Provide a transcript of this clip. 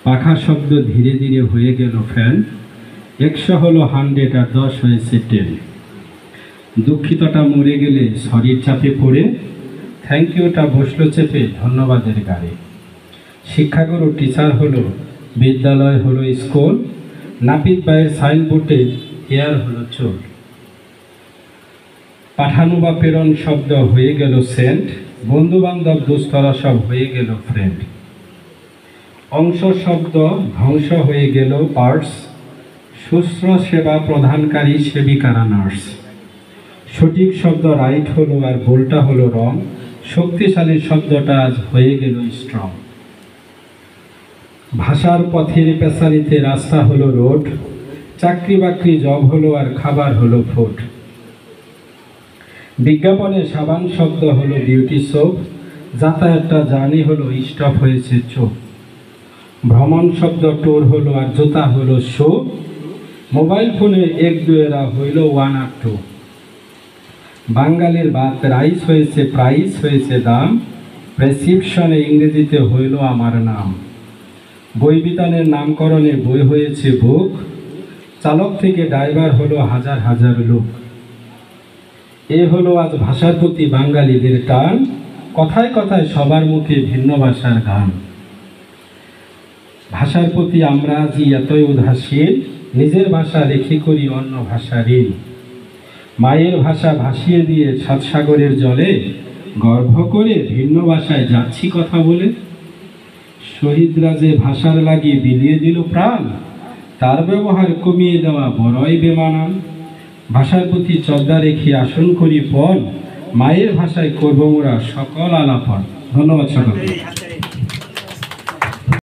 পাখা শব্দ ধীরে ধীরে হয়ে গেল ফ্যান। 100 হলো 100 আর 10 হয়েছে 10। দুঃখিতটা মরে গেলে সরির চাপে পড়ে, থ্যাংক ইউটা বসলো চেপে ধন্যবাদের গাড়ি। শিক্ষাগুরু টিচার হলো, বিদ্যালয় হলো স্কুল, নাপিত ভাইয়ের সাইনবোর্ডে হেয়ার হলো চুল। পাঠানো বা প্রেরণ শব্দ হয়ে গেল সেন্ট, বন্ধু বান্ধব দুস্তরা সব হয়ে গেল ফ্রেন্ড। অংশ শব্দ ধ্বংস হয়ে গেল পার্টস, শুশ্র সেবা প্রদানকারী সেবিকারা নার্স। সঠিক শব্দ রাইট হলো আর ভুলটা হলো রং, শক্তিশালী শব্দটা আজ হয়ে গেল স্ট্রং। ভাষার পথের পেছারিতে রাস্তা হলো রোড, চাকরি বাকরি জব হলো আর খাবার হলো ফুড। বিজ্ঞাপনে সাবান শব্দ হলো বিউটি সোপ, যাতায়াতটা জার্নি হলো স্টপ হয়েছে চোখ। ভ্রমণ শব্দ ট্যুর হলো আর জুতা হলো শো, মোবাইল ফোনে 1-2 হইল 1 আর 2। বাঙালির ভাত রাইস হয়েছে প্রাইস হয়েছে দাম, প্রেসক্রিপশনে ইংরেজিতে হইল আমার নাম। বই বিতানের নামকরণে বই হয়েছে বুক, চালক থেকে ড্রাইভার হলো হাজার হাজার লোক। এ হলো আজ ভাষার প্রতি বাঙালিদের টান, কথায় কথায় সবার মুখে ভিন্ন ভাষার গান। ভাষার প্রতি আমরা আজই এতই উদাসীন, নিজের ভাষা রেখে করি অন্য ভাষা ঋণ। মায়ের ভাষা ভাসিয়ে দিয়ে সাতসাগরের জলে, গর্ব করে ভিন্ন ভাষায় যাচ্ছি কথা বলে। শহীদরা যে ভাষার লাগি বিলিয়ে দিল প্রাণ, তার ব্যবহার কমিয়ে দেওয়া বড়ই বেমানান। ভাষার প্রতি শ্রদ্ধা রেখে আসন করি পণ, মায়ের ভাষায় করব মোরা সকল আলাপন। ধন্যবাদ সকলকে।